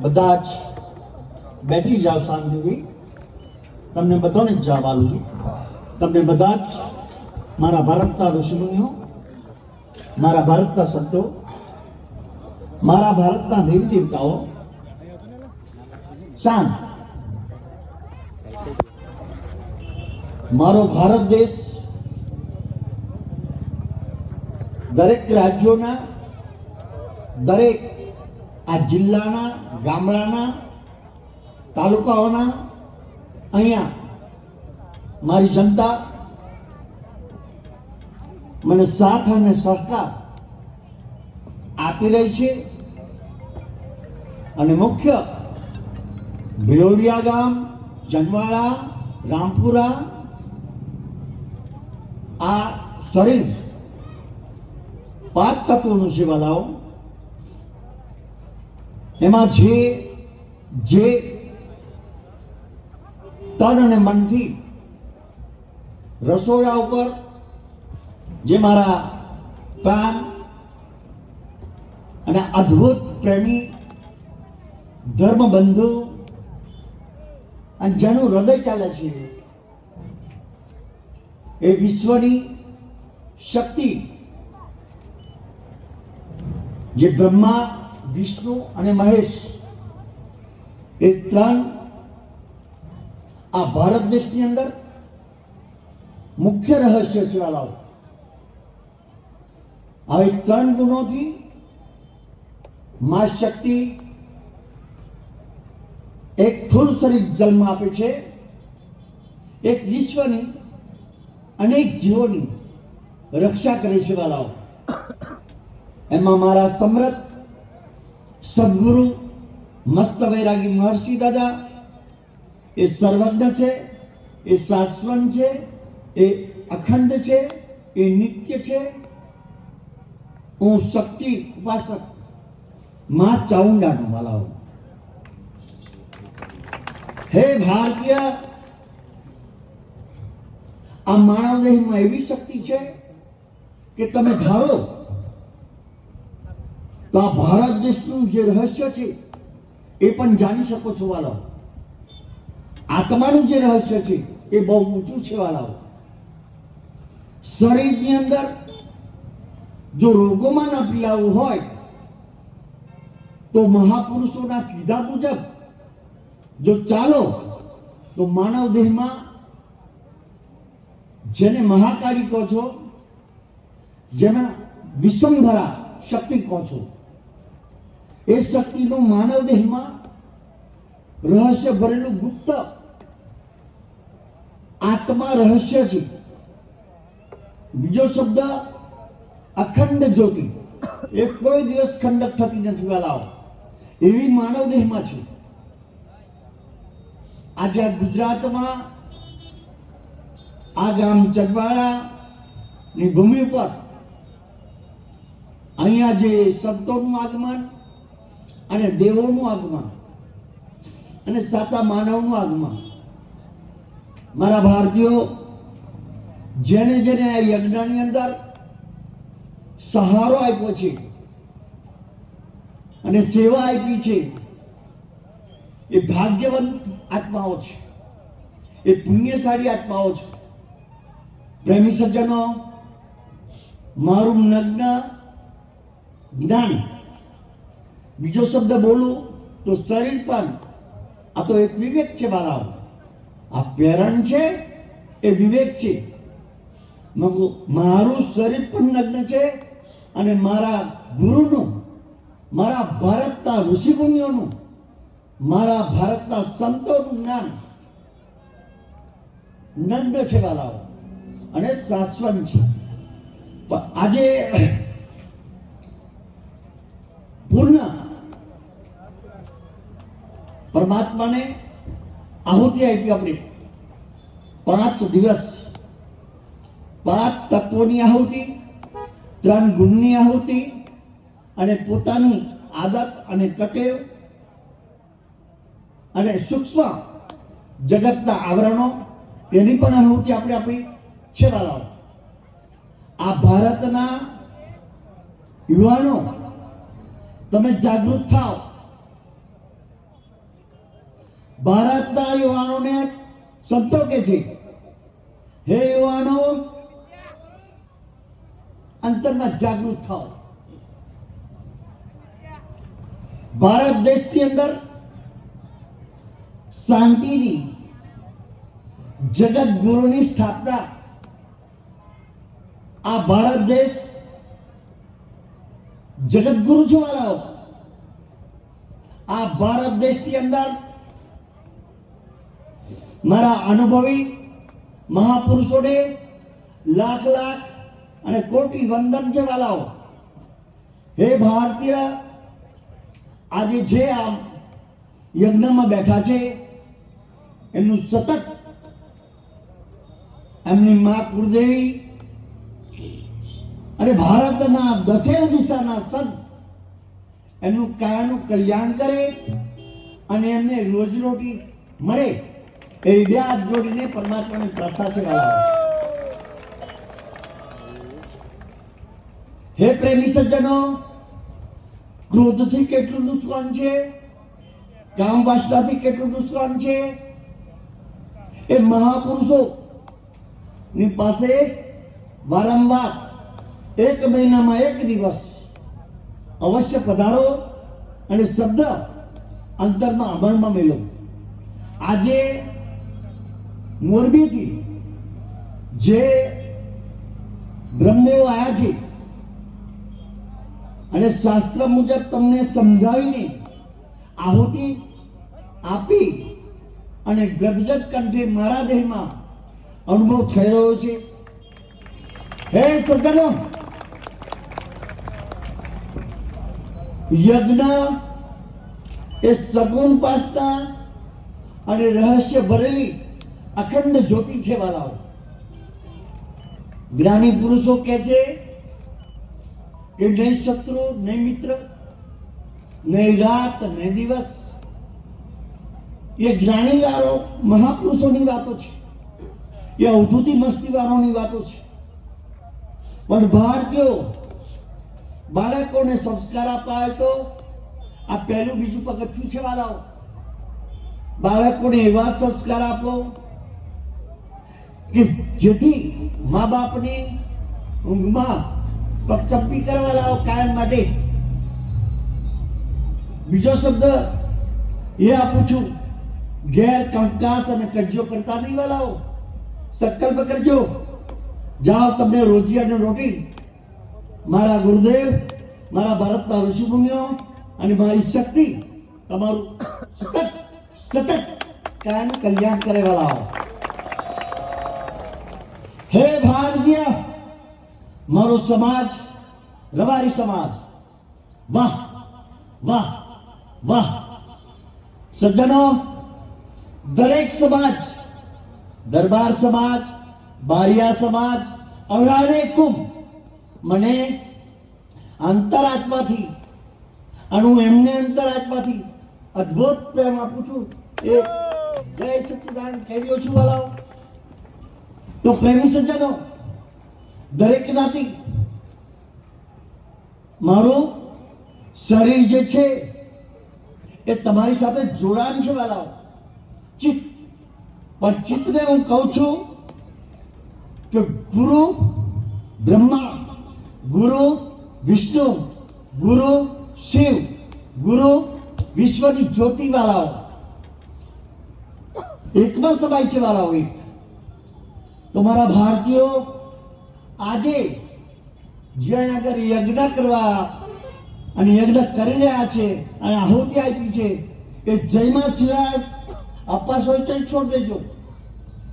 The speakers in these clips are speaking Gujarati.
બધા જ બેઠી જાઓ શાંતિથી. તમને બધાને જ જવાબ આલું છું. તમને બધા જ મારા ભારતના ઋષિમુનિઓ, મારા ભારતના સંતો, મારા ભારતના દેવી દેવતાઓ, શાંત. મારો ભારત દેશ દરેક રાજ્યોના, દરેક આ જિલ્લાના, ગામડાના, તાલુકાઓના અહીંયા મારી જનતા મને સાથ અને સહકાર આપી રહી છે. અને મુખ્ય ભિલોડિયા ગામ, જનવાડા, રામપુરા, આ શરીર 5 તત્વોનું છે વાલાઓ. એમાં જે તન અને મનથી રસોડા ઉપર જે મારા પ્રાણ અને અદ્ભુત પ્રેમી ધર્મબંધુ અને જેનું હૃદય ચાલે છે એ વિશ્વની શક્તિ જે બ્રહ્મા, વિષ્ણુ અને મહેશ એ 3 આ ભારત દેશની અંદર મુખ્ય રહસ્ય છે વાલાઓ. હવે 3 ગુણોથી મા શક્તિ એક સ્થૂળ શરીર જન્મ આપે છે, એક વિશ્વની અનેક જીવોની રક્ષા કરે છે વાલાઓ. એમાં મારા સમૃદ્ધ સદગુરુ મસ્ત વૈરાગી મહર્ષિ દાદા એ સર્વજ્ઞ છે, એ શાશ્વત છે, એ અખંડ છે, એ નિત્ય છે. હું શક્તિ ઉપાસક માં ચાઉંડાનો વાલાઓ. હે ભારતીય, આ માનવ દેહમાં એવી શક્તિ છે કે તમે ધારો તો આ ભારત દેશનું જે રહસ્ય છે એ પણ જાણી શકો છો વાલાઓ. આત્માનું જે રહસ્ય છે એ બહુ ઊંચું છે વાલાઓ. શરીરની અંદર જો રોગોમાં ન પીડાવું હોય તો મહાપુરુષોના કીધા મુજબ જો ચાલો તો માનવ દેહમાં જેને મહાકાળી કહો છો, જેમાં વિષમધરા શક્તિ કહો છો, એ શક્તિનું માનવ દેહમાં રહસ્ય ભરેલું ગુપ્ત આત્મા રહસ્ય છે. બીજો શબ્દ અખંડ જ્યોતિ, એ કોઈ દિવસ ખંડક થતી નથી વાલાઓ, એવી માનવ દેહમાં છે. આજે ગુજરાતમાં આ ગામ ચંદવાડાની ભૂમિ ઉપર અહીંયા જે સંતોનું આગમન અને દેવોનું આગમન અને સાચા માનવનું આગમન, મારા ભારતીયો જેને જેને આ યજ્ઞની અંદર સહારો આપ્યો છે અને સેવા આપી છે એ ભાગ્યવંત આત્માઓ છે, એ પુણ્યશાળી આત્માઓ છે. પ્રેમી સજ્જનો, મારું નગ્ન જ્ઞાન, બીજો શબ્દ બોલું તો શરીર પણ આ તો એક વિવેક છે બાળાઓ. આ પેરણ છે એ વિવેક છે. મારું શરીર પણ નગ્ન છે અને મારા ગુરુનું, મારા ભારતના ઋષિમુનિઓનું, મારા ભારતના સંતોનું જ્ઞાન નગ્ન છે વાલાઓ અને શાશ્વત છે. પણ આજે પૂર્ણ પરમાત્માને આહુતિ આપી. આપણે 5 દિવસ 5 તત્વોની આહુતિ, 3 ગુણની આહુતિ અને પોતાની આદત અને કટેવ અને સૂક્ષ્મ જગતના આવરણો એની પણ આહુતિ આપણે આપી છે વાલાઓ. આ ભારતના યુવાનો તમે જાગૃત થાઓ. ભારતના યુવાનોને સંતો કે છે, હે યુવાનો, અંતરમાં જાગૃત થાઓ. ભારત દેશની અંદર શાંતિની જગત ગુરુની સ્થાપના આ ભારત દેશ જગત ગુરુ છો વાળાઓ. આ ભારત દેશની અંદર મારા અનુભવી મહાપુરુષોને લાખ લાખ અને કોટી વંદન છે વાલાઓ. હે ભારતીય, આજે જે આ યજ્ઞમાં બેઠા છે એમનું સતત એમની મા કુળદેવી અને ભારતના દસેય દિશાના સંત એમનું કાયાનું કલ્યાણ કરે અને એમને રોજીરોટી મળે એ બે હાથ જોડીને પરમાત્માની પ્રાર્થના છે વાલાઓ. હે પ્રેમી સજ્જનો, ક્રોધથી કેટલું નુકસાન છે, કામ વાસનાથી કેટલું નુકસાન છે, એ મહાપુરુષો ની પાસે વારંવાર એક મહિનામાં એક દિવસ અવશ્ય પધારો અને શબ્દ અંતરમાં અમલમાં મેળવો. આજે મોરબીથી જે બ્રહ્મદેવો આવ્યા છે અને શાસ્ત્ર મુજબ તમને સમજાવીને આહુતિ આપી અને ગદગદ કંઠે મારા દેહમાં અનુભવ થઈ રહ્યો છે. હે સજ્જનો, યજ્ઞ એ સગુણ પાસના અને રહસ્ય ભરેલી અખંડ જ્યોતિ છે વાલાઓ. જ્ઞાની પુરુષો કહે છે કે નહીં શત્રુ, નહીં મિત્ર, નહીં રાત, નહીં દિવસ. એ જ્ઞાની વાળો મહાપુરુષોની વાતો છે, એ અવધૂતિ મસ્તી વાળોની વાતો છે. પણ ભારતીયો બાળકોને સંસ્કાર અપાય તો આ પહેલું બીજું પગથિયું છે વાલાઓ. બાળકોને એવા સંસ્કાર આપો કે જેથી મા બાપની ઊંઘમાં પગચપ્પી કરવા લાવો કાયમ માટે. બીજો શબ્દ એ આપું છું, ઘેર કંકાસ અને કજ્જો કરતા નહીં વાલાઓ. સંકલ્પ કરજો, જાઓ તમને રોજી અને રોટી મારા ગુરુદેવ, મારા ભારતના ઋષિમુનિઓ અને મારી શક્તિ તમારું સતત કાયમ કલ્યાણ કરે વાલાઓ. હે ભારતીય, મારો સમાજ રબારી સમાજ, વાહ વાહ વાહ. સજ્જનો, દરેક સમાજ, દરબાર સમાજ, બારિયા સમાજ, અવરાણે કુંભ મને અંતરાત્માથી અને હું એમને અંતરાત્માથી અદ્ભુત પ્રેમ આપું છું. એ જય સચ્ચિદાનંદ કહી રહ્યો છું વાલાઓ. તો પ્રેમી સજ્જનો, દરેક જ્ઞાતિ મારું શરીર જે છે એ તમારી સાથે જોડાણ છે વાલાઓ. ચિત્ત, પણ ચિત્તને હું કહું છું કે ગુરુ બ્રહ્મા, ગુરુ વિષ્ણુ, ગુરુ શિવ, ગુરુ વિશ્વની જ્યોતિ વાળાઓ એકમાં સમાય છે વાળાઓ. એક તો મારા ભારતીયો આજે જ્યાં આગળ યજ્ઞ કરવા અને યજ્ઞ કરી રહ્યા છે અને આહુતિ આપી છે એ જયમાં સિવાય અપાસ હોય તો છોડ દેજો.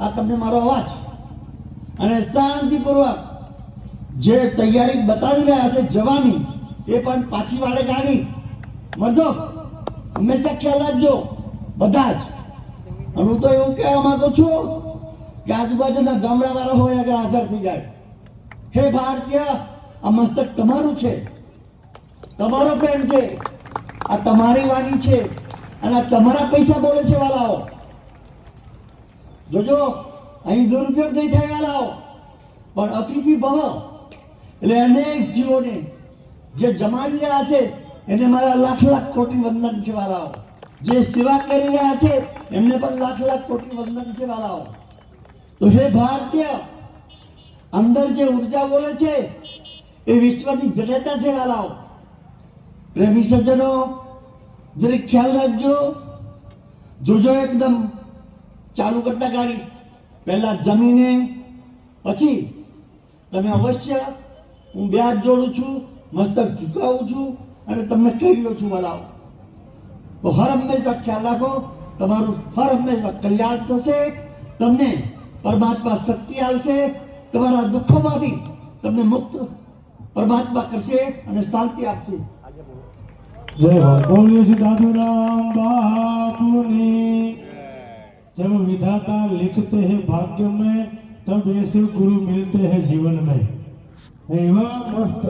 આ તમને મારો અવાજ અને શાંતિપૂર્વક જે તૈયારી બતાવી રહ્યા છે જવાની, એ પણ પાછી વાળે ગાડી મરદો હંમેશા ખ્યાલ રાખજો બધા જ. અને હું તો એવું કહેવા માંગુ છું કે આજુબાજુના ગામડા વાળા હોય અગર હાજર થઈ જાય. હે ભારતીય, આ મસ્તક તમારું છે, તમારો પ્રેમ છે, આ તમારી વાણી છે અને આ તમારા પૈસા બોલે છે વાલાઓ. જોજો, અહીં દુરુપયોગ નહીં થાય વાલાઓ. પણ અતિથિ ભવ એટલે અનેક જીવોને જે જમાવી રહ્યા છે એને મારા લાખ લાખ કોટી વંદન છે વાલાઓ. જે સેવા કરી રહ્યા છે એમને પણ લાખ લાખ કોટી વંદન છે વાલાઓ. તો હે ભારતીય, અંદર જે ઉર્જા બોલે છે એ વિશ્વની જડતા છે વાલાઓ. પ્રેમી સજ્જનો, જરીક ખ્યાલ રાખજો. જોજો એકદમ ચાલુ કરતા ગાડી પહેલા જમીને પછી તમે અવશ્ય, હું બે હાથ જોડું છું, મસ્તક ઝુકાવું છું અને તમને કહી રહ્યો છું વાલાઓ. તો હર હંમેશા ખ્યાલ રાખો, તમારું હર હંમેશા કલ્યાણ થશે. તમને પરમાત્મા શક્તિ આપશે, તમારા દુઃખોમાંથી તમને મુક્ત પરમાત્મા કરશે અને શાંતિ આપશે. जय हो बोलिए श्री दादूराम बापूनी। जब विधाता लिखते हैं भाग्य में तब ऐसे गुरु मिलते हैं जीवन में। एवं मस्त